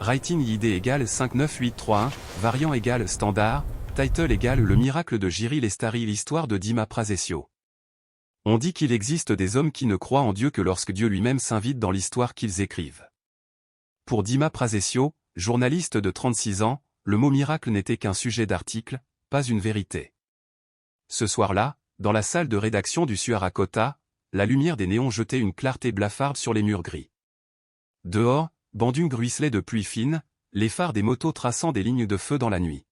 Writing ID égale 59831, variant égale standard, title égale le miracle de Jiri Lestari, l'histoire de Dima Prasesio. On dit qu'il existe des hommes qui ne croient en Dieu que lorsque Dieu lui-même s'invite dans l'histoire qu'ils écrivent. Pour Dima Prasesio, journaliste de 36 ans, le mot miracle n'était qu'un sujet d'article, pas une vérité. Ce soir-là, dans la salle de rédaction du Suarakota, la lumière des néons jetait une clarté blafarde sur les murs gris. Dehors, Bandung ruisselait de pluie fine, les phares des motos traçant des lignes de feu dans la nuit.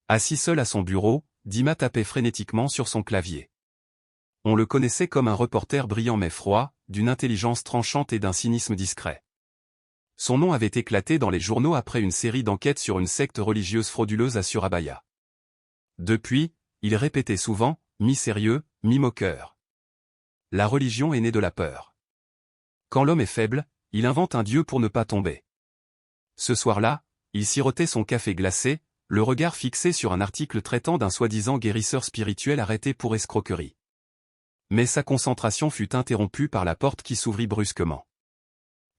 Assis seul à son bureau, Dima tapait frénétiquement sur son clavier. On le connaissait comme un reporter brillant mais froid, d'une intelligence tranchante et d'un cynisme discret. Son nom avait éclaté dans les journaux après une série d'enquêtes sur une secte religieuse frauduleuse à Surabaya. Depuis, il répétait souvent, mi-sérieux, mi-moqueur. La religion est née de la peur. Quand l'homme est faible, il invente un dieu pour ne pas tomber. Ce soir-là, il sirotait son café glacé, le regard fixé sur un article traitant d'un soi-disant guérisseur spirituel arrêté pour escroquerie. Mais sa concentration fut interrompue par la porte qui s'ouvrit brusquement.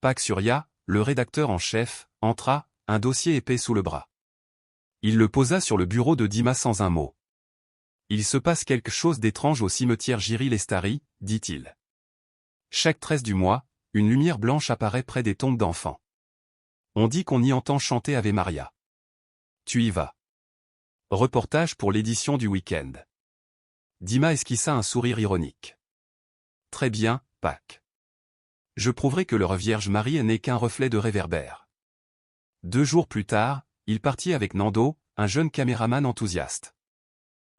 Pak Surya, le rédacteur en chef, entra, un dossier épais sous le bras. Il le posa sur le bureau de Dima sans un mot. « Il se passe quelque chose d'étrange au cimetière Jiri Lestari, dit-il. Chaque 13 du mois, une lumière blanche apparaît près des tombes d'enfants. On dit qu'on y entend chanter Ave Maria. Tu y vas. » Reportage pour l'édition du week-end. Dima esquissa un sourire ironique. « Très bien, Pak. Je prouverai que leur Vierge Marie n'est qu'un reflet de réverbère. » 2 jours plus tard, il partit avec Nando, un jeune caméraman enthousiaste.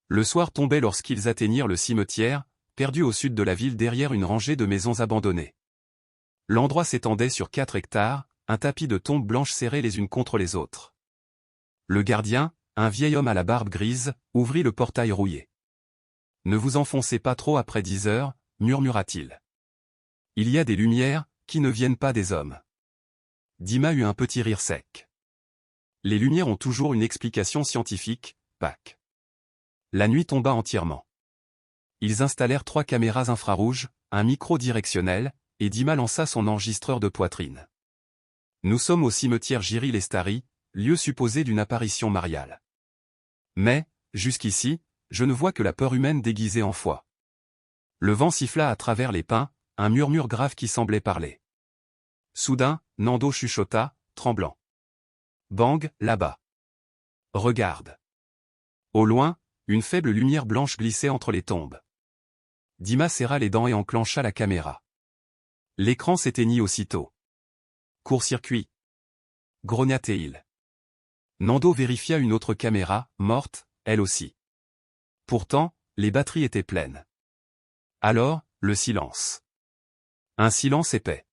Le soir tombait lorsqu'ils atteignirent le cimetière, perdu au sud de la ville derrière une rangée de maisons abandonnées. L'endroit s'étendait sur 4 hectares, un tapis de tombes blanches serrées les unes contre les autres. Le gardien, un vieil homme à la barbe grise, ouvrit le portail rouillé. « Ne vous enfoncez pas trop après 10 heures, murmura-t-il. Il y a des lumières, qui ne viennent pas des hommes. » Dima eut un petit rire sec. « Les lumières ont toujours une explication scientifique, Pak. » La nuit tomba entièrement. Ils installèrent 3 caméras infrarouges, un micro directionnel, et Dima lança son enregistreur de poitrine. « Nous sommes au cimetière Jiri Lestari, lieu supposé d'une apparition mariale. Mais, jusqu'ici, je ne vois que la peur humaine déguisée en foi. » Le vent siffla à travers les pins, un murmure grave qui semblait parler. Soudain, Nando chuchota, tremblant. « Bang, là-bas. Regarde. » Au loin, une faible lumière blanche glissait entre les tombes. Dima serra les dents et enclencha la caméra. L'écran s'éteignit aussitôt. « Court-circuit. » grogna-t-il. Nando vérifia une autre caméra, morte, elle aussi. Pourtant, les batteries étaient pleines. Alors, le silence. Un silence épais.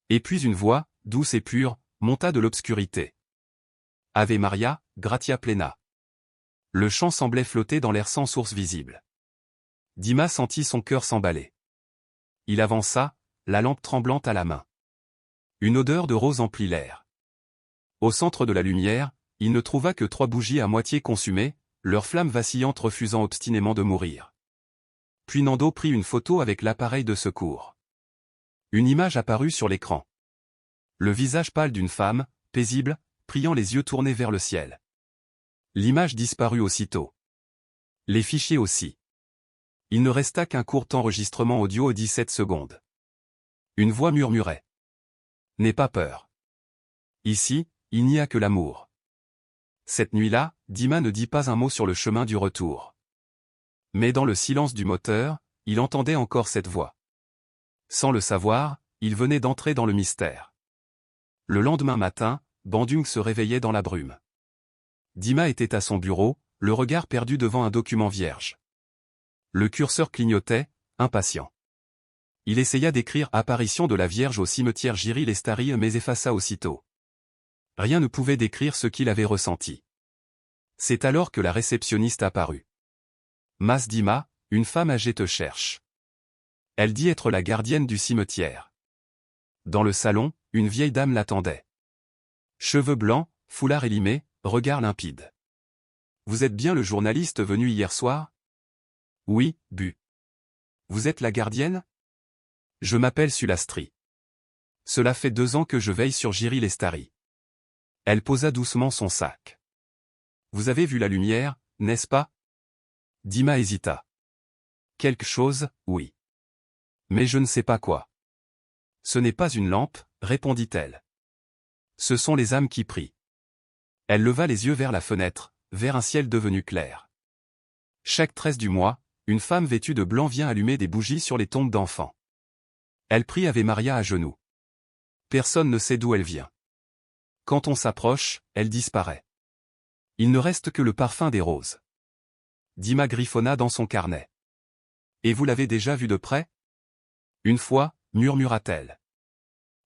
Et puis une voix, douce et pure, monta de l'obscurité. « Ave Maria, gratia plena. » Le chant semblait flotter dans l'air sans source visible. Dima sentit son cœur s'emballer. Il avança, la lampe tremblante à la main. Une odeur de rose emplit l'air. Au centre de la lumière, il ne trouva que 3 bougies à moitié consumées, leurs flammes vacillantes refusant obstinément de mourir. Puis Nando prit une photo avec l'appareil de secours. Une image apparut sur l'écran. Le visage pâle d'une femme, paisible, priant les yeux tournés vers le ciel. L'image disparut aussitôt. Les fichiers aussi. Il ne resta qu'un court enregistrement audio aux 17 secondes. Une voix murmurait. « N'aie pas peur. Ici, il n'y a que l'amour. » Cette nuit-là, Dima ne dit pas un mot sur le chemin du retour. Mais dans le silence du moteur, il entendait encore cette voix. Sans le savoir, il venait d'entrer dans le mystère. Le lendemain matin, Bandung se réveillait dans la brume. Dima était à son bureau, le regard perdu devant un document vierge. Le curseur clignotait, impatient. Il essaya d'écrire « Apparition de la Vierge au cimetière Jiri Lestari » mais effaça aussitôt. Rien ne pouvait décrire ce qu'il avait ressenti. C'est alors que la réceptionniste apparut. « Mas Dima, une femme âgée te cherche. Elle dit être la gardienne du cimetière. » Dans le salon, une vieille dame l'attendait. Cheveux blancs, foulard élimé, regard limpide. « Vous êtes bien le journaliste venu hier soir ? » « Oui, Bu. »« Vous êtes la gardienne ? » ?»« Je m'appelle Sulastri. Cela fait 2 ans que je veille sur Jiri Lestari. Elle posa doucement son sac. Vous avez vu la lumière, n'est-ce pas? Dima hésita. Quelque chose, oui. Mais je ne sais pas quoi. Ce n'est pas une lampe, répondit-elle. Ce sont les âmes qui prient. Elle leva les yeux vers la fenêtre, vers un ciel devenu clair. Chaque 13 du mois, une femme vêtue de blanc vient allumer des bougies sur les tombes d'enfants. Elle prie Ave Maria à genoux. Personne ne sait d'où elle vient. Quand on s'approche, elle disparaît. Il ne reste que le parfum des roses. Dima griffonna dans son carnet. Et vous l'avez déjà vue de près? Une fois, murmura-t-elle.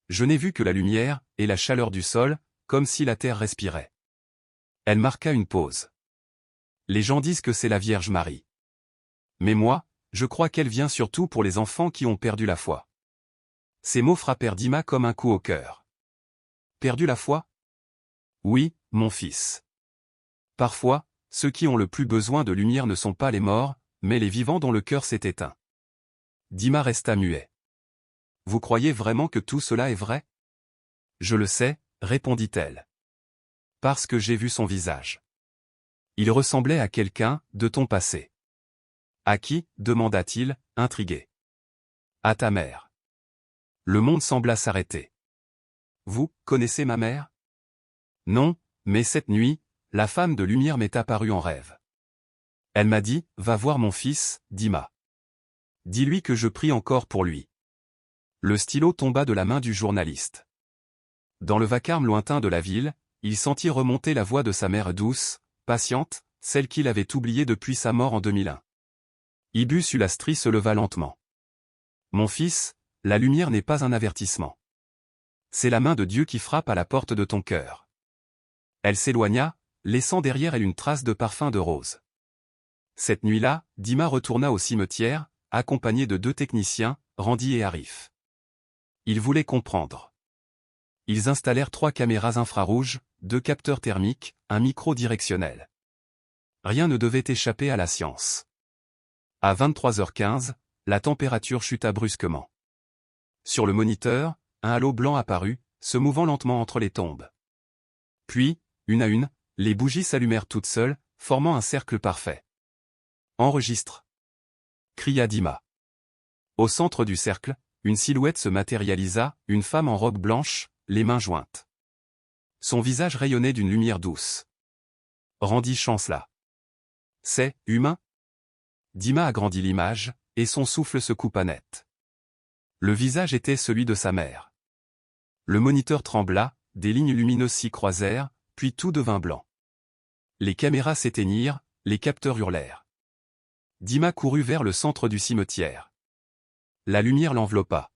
Je n'ai vu que la lumière et la chaleur du sol, comme si la terre respirait. Elle marqua une pause. Les gens disent que c'est la Vierge Marie. Mais moi, je crois qu'elle vient surtout pour les enfants qui ont perdu la foi. Ces mots frappèrent Dima comme un coup au cœur. Perdu la foi? Oui, mon fils. Parfois, ceux qui ont le plus besoin de lumière ne sont pas les morts, mais les vivants dont le cœur s'est éteint. Dima resta muet. Vous croyez vraiment que tout cela est vrai? Je le sais, répondit-elle. Parce que j'ai vu son visage. Il ressemblait à quelqu'un de ton passé. À qui? Demanda-t-il, intrigué. À ta mère. Le monde sembla s'arrêter. Vous connaissez ma mère? Non, mais cette nuit, la femme de lumière m'est apparue en rêve. Elle m'a dit, va voir mon fils, Dima. Dis-lui que je prie encore pour lui. Le stylo tomba de la main du journaliste. Dans le vacarme lointain de la ville, il sentit remonter la voix de sa mère douce, patiente, celle qu'il avait oubliée depuis sa mort en 2001. Ibus Ulastri se leva lentement. Mon fils, la lumière n'est pas un avertissement. C'est la main de Dieu qui frappe à la porte de ton cœur. Elle s'éloigna, laissant derrière elle une trace de parfum de rose. Cette nuit-là, Dima retourna au cimetière, accompagné de 2 techniciens, Randy et Arif. Ils voulaient comprendre. Ils installèrent 3 caméras infrarouges, 2 capteurs thermiques, un micro directionnel. Rien ne devait échapper à la science. À 23h15, la température chuta brusquement. Sur le moniteur, un halo blanc apparut, se mouvant lentement entre les tombes. Puis, une à une, les bougies s'allumèrent toutes seules, formant un cercle parfait. Enregistre! Cria Dima. Au centre du cercle, une silhouette se matérialisa, une femme en robe blanche, les mains jointes. Son visage rayonnait d'une lumière douce. Randy chancela. C'est humain? Dima agrandit l'image, et son souffle se coupa net. Le visage était celui de sa mère. Le moniteur trembla, des lignes lumineuses s'y croisèrent, puis tout devint blanc. Les caméras s'éteignirent, les capteurs hurlèrent. Dima courut vers le centre du cimetière. La lumière l'enveloppa.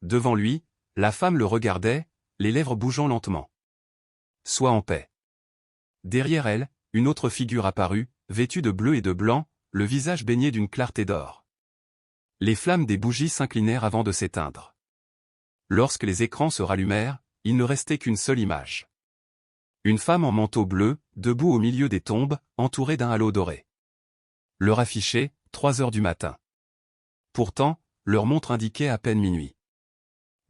Devant lui, la femme le regardait, les lèvres bougeant lentement. Sois en paix. Derrière elle, une autre figure apparut, vêtue de bleu et de blanc, le visage baigné d'une clarté d'or. Les flammes des bougies s'inclinèrent avant de s'éteindre. Lorsque les écrans se rallumèrent, il ne restait qu'une seule image. Une femme en manteau bleu, debout au milieu des tombes, entourée d'un halo doré. L'heure affichée, 3 heures du matin. Pourtant, leur montre indiquait à peine minuit.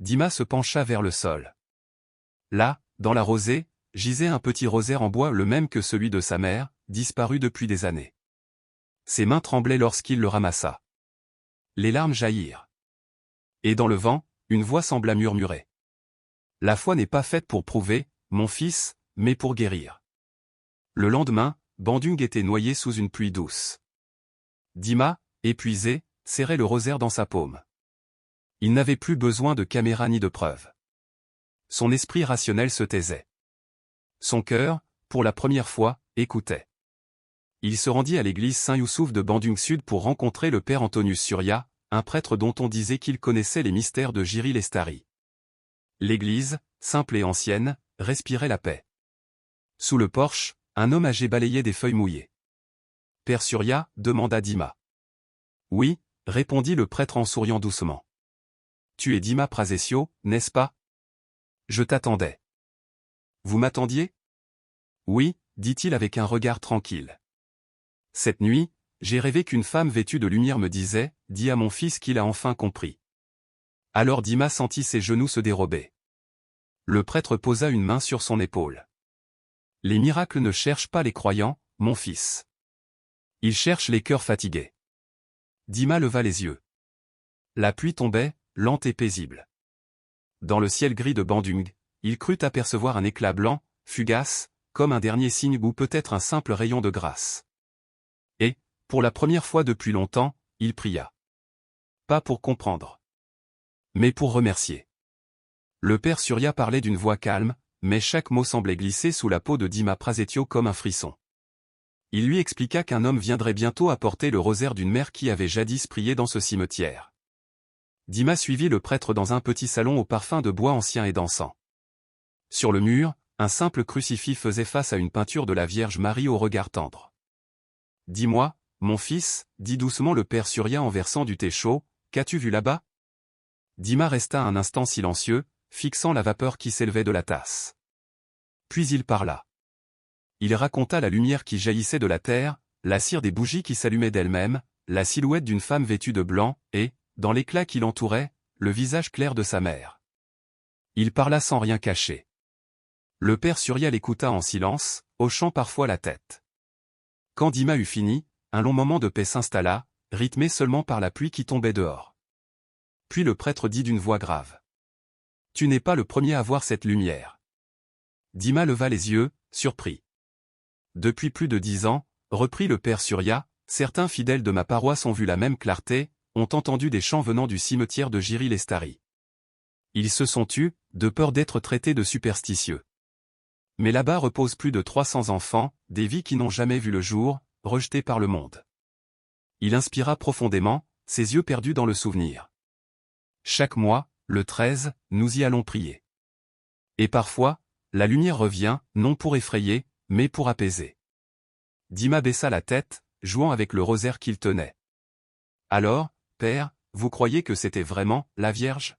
Dima se pencha vers le sol. Là, dans la rosée, gisait un petit rosaire en bois le même que celui de sa mère, disparu depuis des années. Ses mains tremblaient lorsqu'il le ramassa. Les larmes jaillirent. Et dans le vent, une voix sembla murmurer. La foi n'est pas faite pour prouver, mon fils, mais pour guérir. Le lendemain, Bandung était noyé sous une pluie douce. Dima, épuisé, serrait le rosaire dans sa paume. Il n'avait plus besoin de caméra ni de preuves. Son esprit rationnel se taisait. Son cœur, pour la première fois, écoutait. Il se rendit à l'église Saint-Youssouf de Bandung Sud pour rencontrer le père Antonius Surya, un prêtre dont on disait qu'il connaissait les mystères de Jiri Lestari. L'église, simple et ancienne, respirait la paix. Sous le porche, un homme âgé balayait des feuilles mouillées. « Père Surya » demanda Dima. « Oui » répondit le prêtre en souriant doucement. « Tu es Dima Prasesio, n'est-ce pas? Je t'attendais. »« Vous m'attendiez » ? »« Oui » dit-il avec un regard tranquille. « Cette nuit, j'ai rêvé qu'une femme vêtue de lumière me disait, dis à mon fils qu'il a enfin compris. » Alors Dima sentit ses genoux se dérober. Le prêtre posa une main sur son épaule. Les miracles ne cherchent pas les croyants, mon fils. Ils cherchent les cœurs fatigués. Dima leva les yeux. La pluie tombait, lente et paisible. Dans le ciel gris de Bandung, il crut apercevoir un éclat blanc, fugace, comme un dernier signe ou peut-être un simple rayon de grâce. Et, pour la première fois depuis longtemps, il pria. Pas pour comprendre, mais pour remercier. Le père Surya parlait d'une voix calme, mais chaque mot semblait glisser sous la peau de Dima Prasetyo comme un frisson. Il lui expliqua qu'un homme viendrait bientôt apporter le rosaire d'une mère qui avait jadis prié dans ce cimetière. Dima suivit le prêtre dans un petit salon au parfum de bois ancien et dansant. Sur le mur, un simple crucifix faisait face à une peinture de la Vierge Marie au regard tendre. « Dis-moi, mon fils, dit doucement le père Surya en versant du thé chaud, qu'as-tu vu là-bas » Dima resta un instant silencieux, fixant la vapeur qui s'élevait de la tasse. Puis il parla. Il raconta la lumière qui jaillissait de la terre, la cire des bougies qui s'allumaient d'elles-mêmes, la silhouette d'une femme vêtue de blanc, et, dans l'éclat qui l'entourait, le visage clair de sa mère. Il parla sans rien cacher. Le père Surya l'écouta en silence, hochant parfois la tête. Quand Dima eut fini, un long moment de paix s'installa, rythmé seulement par la pluie qui tombait dehors. Puis le prêtre dit d'une voix grave. « Tu n'es pas le premier à voir cette lumière. » Dima leva les yeux, surpris. « Depuis plus de 10 ans, reprit le père Surya, certains fidèles de ma paroisse ont vu la même clarté, ont entendu des chants venant du cimetière de Jiri Lestari. Ils se sont tus, de peur d'être traités de superstitieux. Mais là-bas reposent plus de 300 enfants, des vies qui n'ont jamais vu le jour, rejetés par le monde. » Il inspira profondément, ses yeux perdus dans le souvenir. Chaque mois, le 13, nous y allons prier. Et parfois, la lumière revient, non pour effrayer, mais pour apaiser. Dima baissa la tête, jouant avec le rosaire qu'il tenait. Alors, père, vous croyez que c'était vraiment la Vierge ?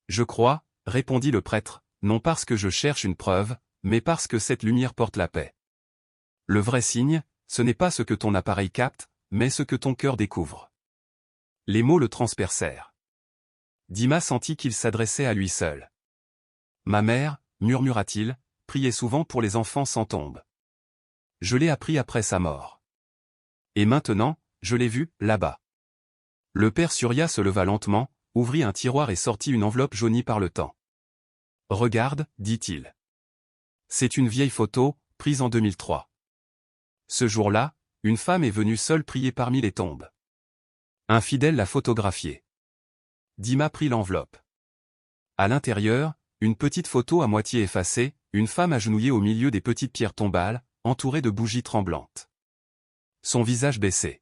Je crois, répondit le prêtre, non parce que je cherche une preuve, mais parce que cette lumière porte la paix. Le vrai signe, ce n'est pas ce que ton appareil capte, mais ce que ton cœur découvre. Les mots le transpercèrent. Dima sentit qu'il s'adressait à lui seul. Ma mère, murmura-t-il, priait souvent pour les enfants sans tombe. Je l'ai appris après sa mort. Et maintenant, je l'ai vu, là-bas. Le père Surya se leva lentement, ouvrit un tiroir et sortit une enveloppe jaunie par le temps. Regarde, dit-il. C'est une vieille photo, prise en 2003. Ce jour-là, une femme est venue seule prier parmi les tombes. Un fidèle l'a photographiée. Dima prit l'enveloppe. À l'intérieur, une petite photo à moitié effacée, une femme agenouillée au milieu des petites pierres tombales, entourée de bougies tremblantes. Son visage baissé.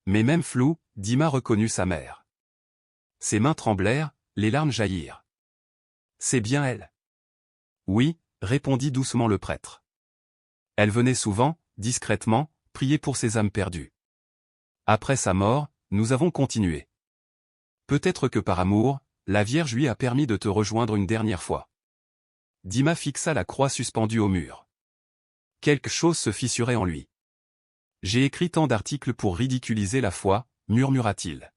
Mais même flou, Dima reconnut sa mère. Ses mains tremblèrent, les larmes jaillirent. C'est bien elle. Oui, répondit doucement le prêtre. Elle venait souvent, discrètement, prier pour ses âmes perdues. Après sa mort, nous avons continué. Peut-être que par amour, la Vierge lui a permis de te rejoindre une dernière fois. Dima fixa la croix suspendue au mur. Quelque chose se fissurait en lui. J'ai écrit tant d'articles pour ridiculiser la foi, murmura-t-il.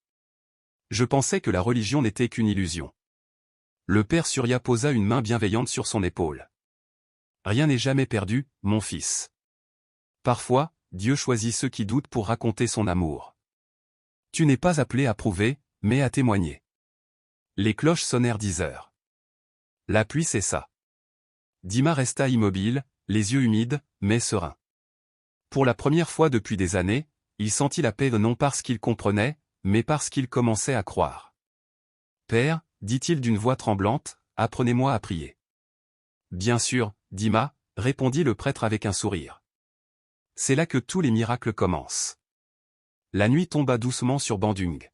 Je pensais que la religion n'était qu'une illusion. Le père Surya posa une main bienveillante sur son épaule. Rien n'est jamais perdu, mon fils. Parfois, Dieu choisit ceux qui doutent pour raconter son amour. Tu n'es pas appelé à prouver, mais à témoigner. Les cloches sonnèrent 10 heures. La pluie cessa. Dima resta immobile, les yeux humides, mais serein. Pour la première fois depuis des années, il sentit la paix non parce qu'il comprenait, mais parce qu'il commençait à croire. « Père, dit-il d'une voix tremblante, apprenez-moi à prier. » Bien sûr, Dima, répondit le prêtre avec un sourire. C'est là que tous les miracles commencent. La nuit tomba doucement sur Bandung.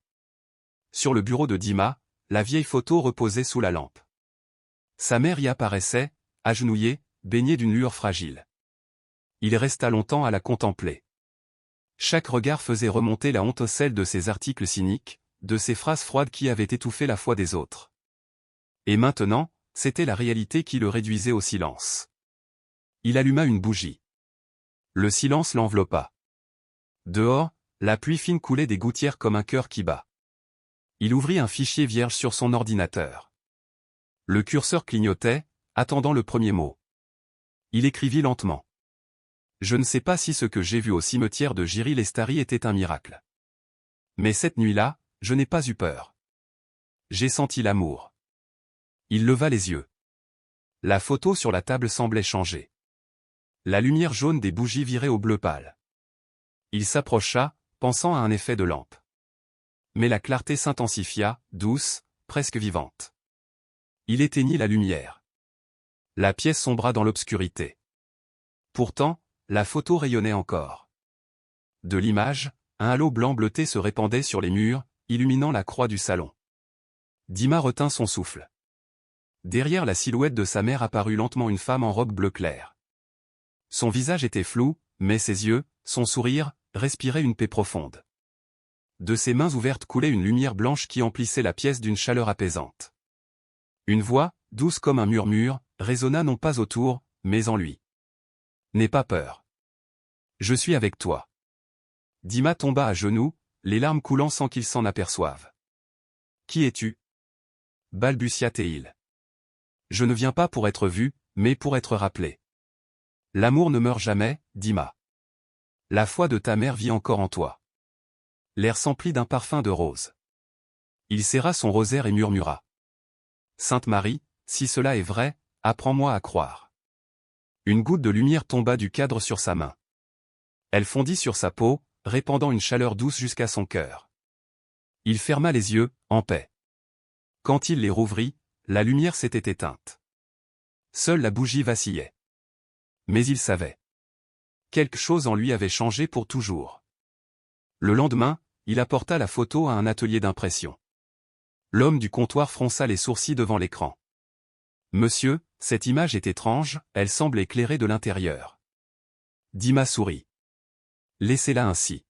Sur le bureau de Dima, la vieille photo reposait sous la lampe. Sa mère y apparaissait, agenouillée, baignée d'une lueur fragile. Il resta longtemps à la contempler. Chaque regard faisait remonter la honte, celle de ses articles cyniques, de ces phrases froides qui avaient étouffé la foi des autres. Et maintenant, c'était la réalité qui le réduisait au silence. Il alluma une bougie. Le silence l'enveloppa. Dehors, la pluie fine coulait des gouttières comme un cœur qui bat. Il ouvrit un fichier vierge sur son ordinateur. Le curseur clignotait, attendant le premier mot. Il écrivit lentement. Je ne sais pas si ce que j'ai vu au cimetière de Jiry-Lestari était un miracle. Mais cette nuit-là, je n'ai pas eu peur. J'ai senti l'amour. Il leva les yeux. La photo sur la table semblait changer. La lumière jaune des bougies virait au bleu pâle. Il s'approcha, pensant à un effet de lampe. Mais la clarté s'intensifia, douce, presque vivante. Il éteignit la lumière. La pièce sombra dans l'obscurité. Pourtant, la photo rayonnait encore. De l'image, un halo blanc bleuté se répandait sur les murs, illuminant la croix du salon. Dima retint son souffle. Derrière la silhouette de sa mère apparut lentement une femme en robe bleu clair. Son visage était flou, mais ses yeux, son sourire, respiraient une paix profonde. De ses mains ouvertes coulait une lumière blanche qui emplissait la pièce d'une chaleur apaisante. Une voix, douce comme un murmure, résonna non pas autour, mais en lui. « N'aie pas peur. Je suis avec toi. » Dima tomba à genoux, les larmes coulant sans qu'il s'en aperçoive. « Qui es-tu » balbutia Théil. « Je ne viens pas pour être vu, mais pour être rappelé. L'amour ne meurt jamais, Dima. La foi de ta mère vit encore en toi. » L'air s'emplit d'un parfum de rose. Il serra son rosaire et murmura. « Sainte Marie, si cela est vrai, apprends-moi à croire. » Une goutte de lumière tomba du cadre sur sa main. Elle fondit sur sa peau, répandant une chaleur douce jusqu'à son cœur. Il ferma les yeux, en paix. Quand il les rouvrit, la lumière s'était éteinte. Seule la bougie vacillait. Mais il savait. Quelque chose en lui avait changé pour toujours. Le lendemain, il apporta la photo à un atelier d'impression. L'homme du comptoir fronça les sourcils devant l'écran. « Monsieur, cette image est étrange, elle semble éclairée de l'intérieur. » Dima sourit. « Laissez-la ainsi. »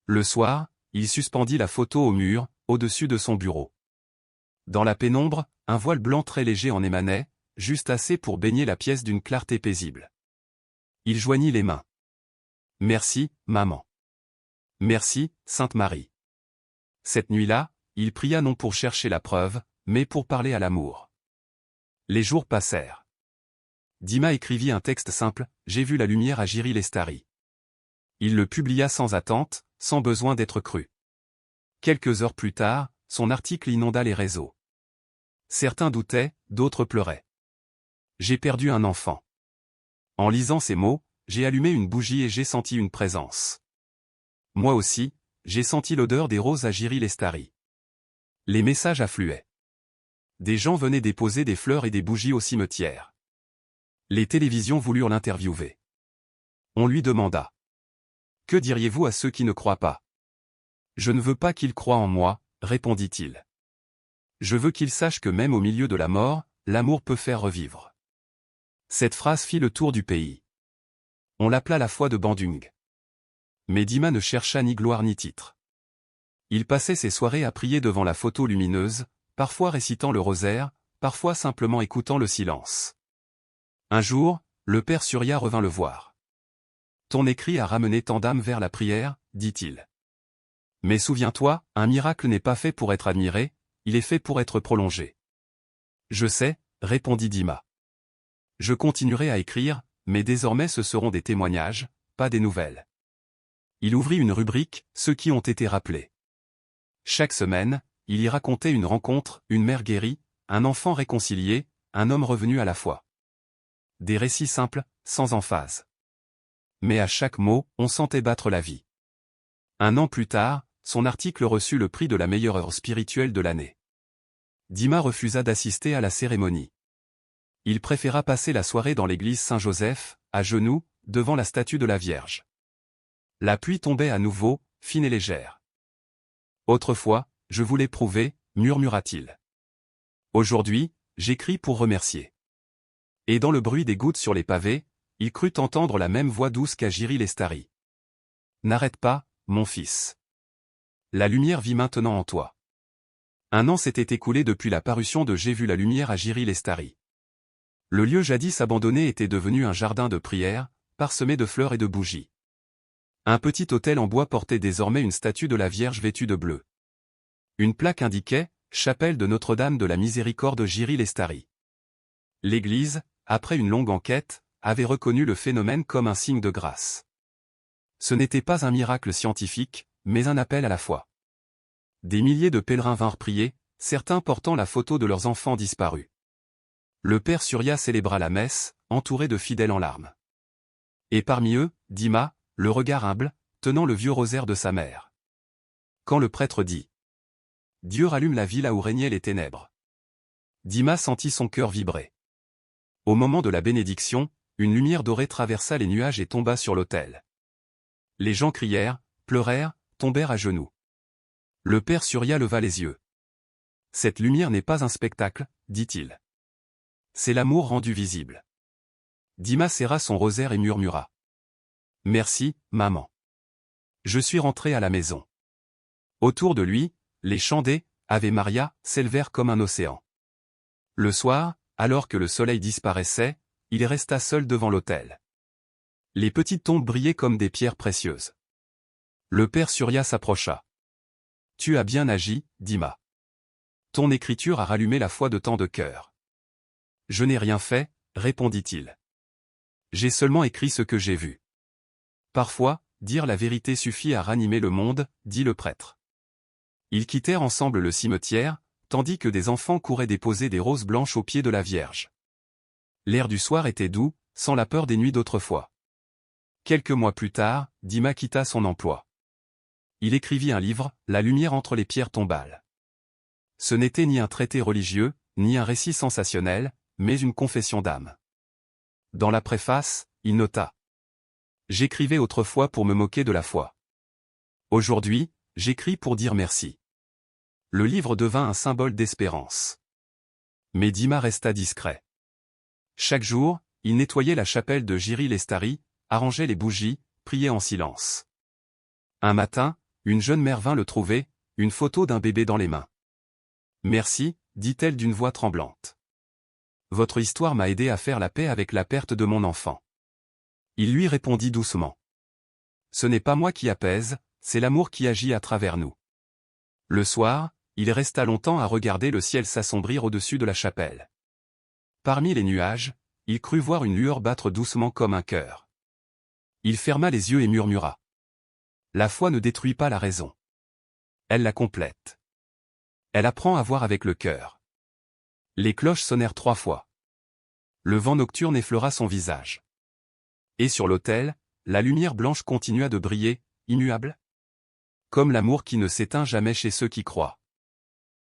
Le soir, il suspendit la photo au mur, au-dessus de son bureau. Dans la pénombre, un voile blanc très léger en émanait, juste assez pour baigner la pièce d'une clarté paisible. Il joignit les mains. « Merci, maman. Merci, Sainte Marie. » Cette nuit-là, il pria non pour chercher la preuve, mais pour parler à l'amour. Les jours passèrent. Dima écrivit un texte simple, « J'ai vu la lumière à Jiry-Lestari. » Il le publia sans attente, sans besoin d'être cru. Quelques heures plus tard, son article inonda les réseaux. Certains doutaient, d'autres pleuraient. « J'ai perdu un enfant. » En lisant ces mots, j'ai allumé une bougie et j'ai senti une présence. Moi aussi, j'ai senti l'odeur des roses à Jiry-Lestari. Les messages affluaient. Des gens venaient déposer des fleurs et des bougies au cimetière. Les télévisions voulurent l'interviewer. On lui demanda. « Que diriez-vous à ceux qui ne croient pas ?»« Je ne veux pas qu'ils croient en moi, » répondit-il. « Je veux qu'ils sachent que même au milieu de la mort, l'amour peut faire revivre. » Cette phrase fit le tour du pays. On l'appela la foi de Bandung. Mais Dima ne chercha ni gloire ni titre. Il passait ses soirées à prier devant la photo lumineuse, parfois récitant le rosaire, parfois simplement écoutant le silence. Un jour, le père Surya revint le voir. « Ton écrit a ramené tant d'âmes vers la prière, » dit-il. « Mais souviens-toi, un miracle n'est pas fait pour être admiré, il est fait pour être prolongé. »« Je sais, » répondit Dima. « Je continuerai à écrire, mais désormais ce seront des témoignages, pas des nouvelles. » Il ouvrit une rubrique, ceux qui ont été rappelés. Chaque semaine, il y racontait une rencontre, une mère guérie, un enfant réconcilié, un homme revenu à la foi. Des récits simples, sans emphase. Mais à chaque mot, on sentait battre la vie. Un an plus tard, son article reçut le prix de la meilleure œuvre spirituelle de l'année. Dima refusa d'assister à la cérémonie. Il préféra passer la soirée dans l'église Saint-Joseph, à genoux, devant la statue de la Vierge. La pluie tombait à nouveau, fine et légère. « Autrefois, je voulais prouver, » murmura-t-il. « Aujourd'hui, j'écris pour remercier. » Et dans le bruit des gouttes sur les pavés, il crut entendre la même voix douce qu'à Jiry-Lestari. « N'arrête pas, mon fils. La lumière vit maintenant en toi. » Un an s'était écoulé depuis la parution de J'ai vu la lumière à Jiry-Lestari. Le lieu jadis abandonné était devenu un jardin de prière, parsemé de fleurs et de bougies. Un petit autel en bois portait désormais une statue de la Vierge vêtue de bleu. Une plaque indiquait chapelle de Notre-Dame de la Miséricorde Jiry-Lestari. L'Église, après une longue enquête, avait reconnu le phénomène comme un signe de grâce. Ce n'était pas un miracle scientifique, mais un appel à la foi. Des milliers de pèlerins vinrent prier, certains portant la photo de leurs enfants disparus. Le père Surya célébra la messe, entouré de fidèles en larmes. Et parmi eux, Dima, le regard humble, tenant le vieux rosaire de sa mère. Quand le prêtre dit « Dieu rallume la vie là où régnaient les ténèbres », Dima sentit son cœur vibrer. Au moment de la bénédiction, une lumière dorée traversa les nuages et tomba sur l'autel. Les gens crièrent, pleurèrent, tombèrent à genoux. Le père Surya leva les yeux. « Cette lumière n'est pas un spectacle, dit-il. C'est l'amour rendu visible. » Dima serra son rosaire et murmura. « Merci, maman. » Je suis rentré à la maison. Autour de lui, les chants des « Ave Maria » s'élevèrent comme un océan. Le soir, alors que le soleil disparaissait, il resta seul devant l'autel. Les petites tombes brillaient comme des pierres précieuses. Le père Surya s'approcha. « Tu as bien agi, Dima. Ton écriture a rallumé la foi de tant de cœurs. »« Je n'ai rien fait, répondit-il. J'ai seulement écrit ce que j'ai vu. » Parfois, dire la vérité suffit à ranimer le monde, dit le prêtre. Ils quittèrent ensemble le cimetière, tandis que des enfants couraient déposer des roses blanches aux pieds de la Vierge. L'air du soir était doux, sans la peur des nuits d'autrefois. Quelques mois plus tard, Dima quitta son emploi. Il écrivit un livre, La lumière entre les pierres tombales. Ce n'était ni un traité religieux, ni un récit sensationnel, mais une confession d'âme. Dans la préface, il nota : « J'écrivais autrefois pour me moquer de la foi. Aujourd'hui, j'écris pour dire merci. » Le livre devint un symbole d'espérance. Mais Dima resta discret. Chaque jour, il nettoyait la chapelle de Jiry-Lestari, arrangeait les bougies, priait en silence. Un matin, une jeune mère vint le trouver, une photo d'un bébé dans les mains. « Merci, dit-elle d'une voix tremblante. Votre histoire m'a aidé à faire la paix avec la perte de mon enfant. » Il lui répondit doucement. « Ce n'est pas moi qui apaise, c'est l'amour qui agit à travers nous. » Le soir, il resta longtemps à regarder le ciel s'assombrir au-dessus de la chapelle. Parmi les nuages, il crut voir une lueur battre doucement comme un cœur. Il ferma les yeux et murmura. La foi ne détruit pas la raison. Elle la complète. Elle apprend à voir avec le cœur. Les cloches sonnèrent 3 fois. Le vent nocturne effleura son visage. Et sur l'autel, la lumière blanche continua de briller, immuable. Comme l'amour qui ne s'éteint jamais chez ceux qui croient.